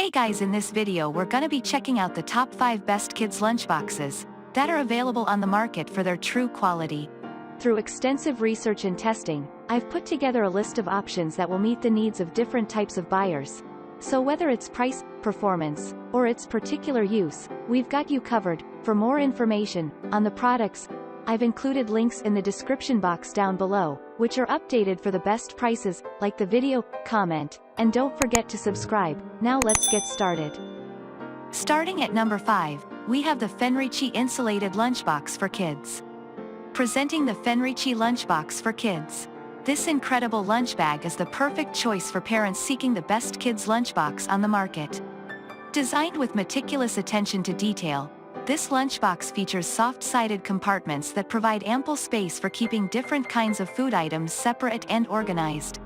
Hey guys, in this video we're gonna be checking out the top 5 best kids lunchboxes that are available on the market for their true quality. Through extensive research and testing, I've put together a list of options that will meet the needs of different types of buyers. So whether it's price, performance, or its particular use, we've got you covered. For more information on the products, I've included links in the description box down below, which are updated for the best prices. Like the video, comment, and don't forget to subscribe. Now let's get started. Starting at number 5, we have the Fenrici Insulated Lunchbox for Kids. Presenting the Fenrici Lunchbox for Kids. This incredible lunch bag is the perfect choice for parents seeking the best kids lunchbox on the market. Designed with meticulous attention to detail, this lunchbox features soft-sided compartments that provide ample space for keeping different kinds of food items separate and organized.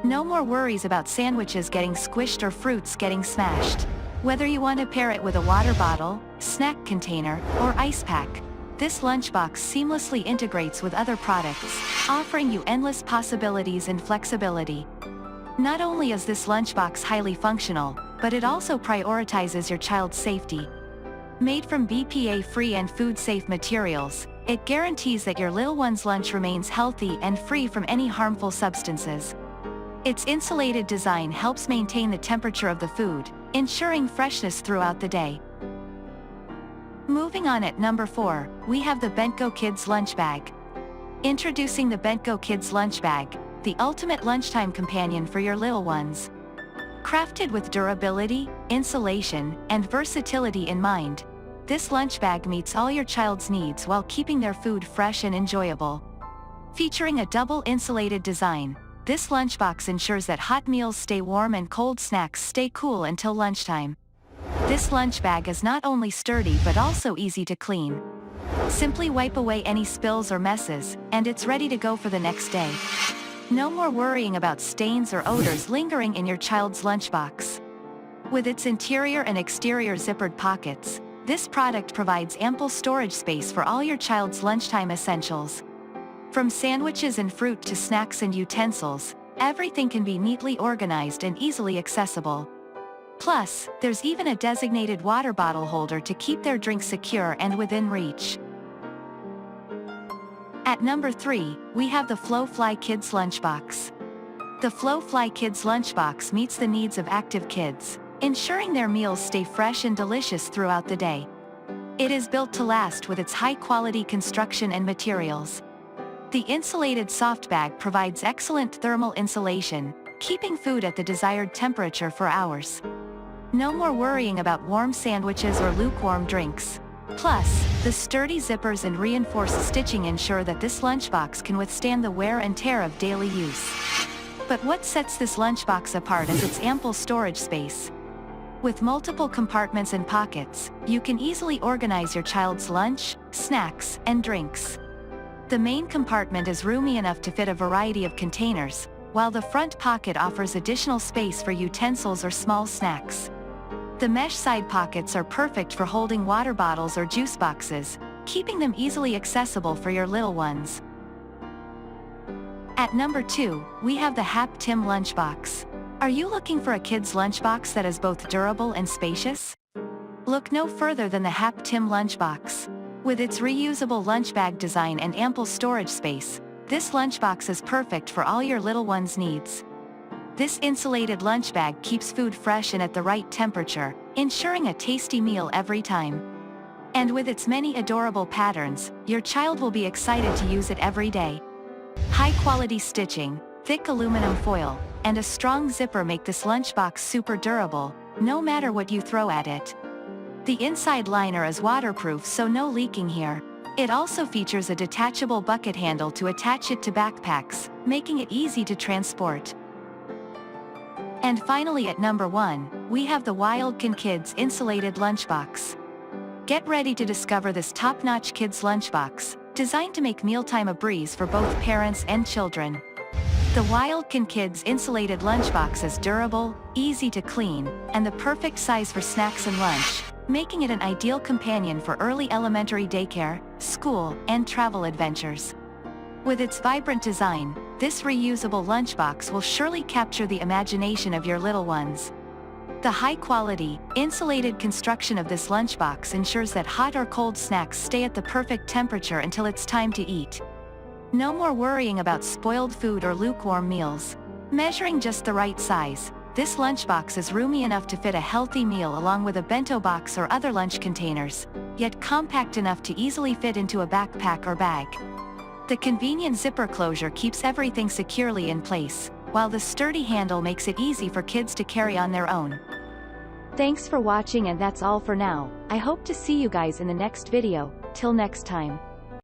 No more worries about sandwiches getting squished or fruits getting smashed. Whether you want to pair it with a water bottle, snack container, or ice pack, this lunchbox seamlessly integrates with other products, offering you endless possibilities and flexibility. Not only is this lunchbox highly functional, but it also prioritizes your child's safety. Made from BPA-free and food-safe materials, it guarantees that your little one's lunch remains healthy and free from any harmful substances. Its insulated design helps maintain the temperature of the food, ensuring freshness throughout the day. Moving on, at number 4, we have the Bentgo Kids Lunch Bag. Introducing the Bentgo Kids Lunch Bag, the ultimate lunchtime companion for your little ones. Crafted with durability, insulation, and versatility in mind, this lunch bag meets all your child's needs while keeping their food fresh and enjoyable. Featuring a double insulated design, this lunchbox ensures that hot meals stay warm and cold snacks stay cool until lunchtime. This lunch bag is not only sturdy but also easy to clean. Simply wipe away any spills or messes, and it's ready to go for the next day. No more worrying about stains or odors lingering in your child's lunchbox. With its interior and exterior zippered pockets, this product provides ample storage space for all your child's lunchtime essentials. From sandwiches and fruit to snacks and utensils, everything can be neatly organized and easily accessible. Plus, there's even a designated water bottle holder to keep their drinks secure and within reach. At number 3, we have the Flo-Fly Kids Lunchbox. The Flo-Fly Kids Lunchbox meets the needs of active kids, ensuring their meals stay fresh and delicious throughout the day. It is built to last with its high-quality construction and materials. The insulated soft bag provides excellent thermal insulation, keeping food at the desired temperature for hours. No more worrying about warm sandwiches or lukewarm drinks. Plus, the sturdy zippers and reinforced stitching ensure that this lunchbox can withstand the wear and tear of daily use. But what sets this lunchbox apart is its ample storage space. With multiple compartments and pockets, you can easily organize your child's lunch, snacks, and drinks. The main compartment is roomy enough to fit a variety of containers, while the front pocket offers additional space for utensils or small snacks. The mesh side pockets are perfect for holding water bottles or juice boxes, keeping them easily accessible for your little ones. At number 2, we have the Hap Tim Lunchbox. Are you looking for a kid's lunchbox that is both durable and spacious? Look no further than the Hap Tim Lunchbox. With its reusable lunch bag design and ample storage space, this lunchbox is perfect for all your little one's needs. This insulated lunch bag keeps food fresh and at the right temperature, ensuring a tasty meal every time. And with its many adorable patterns, your child will be excited to use it every day. High-quality stitching, thick aluminum foil, and a strong zipper make this lunchbox super durable, no matter what you throw at it. The inside liner is waterproof, so no leaking here. It also features a detachable bucket handle to attach it to backpacks, making it easy to transport. And finally, at number 1, we have the Wildkin Kids Insulated Lunchbox. Get ready to discover this top-notch kids lunchbox, designed to make mealtime a breeze for both parents and children. The Wildkin Kids Insulated Lunchbox is durable, easy to clean, and the perfect size for snacks and lunch, making it an ideal companion for early elementary daycare, school, and travel adventures. With its vibrant design, this reusable lunchbox will surely capture the imagination of your little ones. The high-quality, insulated construction of this lunchbox ensures that hot or cold snacks stay at the perfect temperature until it's time to eat. No more worrying about spoiled food or lukewarm meals. Measuring just the right size, this lunchbox is roomy enough to fit a healthy meal along with a bento box or other lunch containers, yet compact enough to easily fit into a backpack or bag. The convenient zipper closure keeps everything securely in place, while the sturdy handle makes it easy for kids to carry on their own. Thanks for watching, and that's all for now. I hope to see you guys in the next video. Till next time.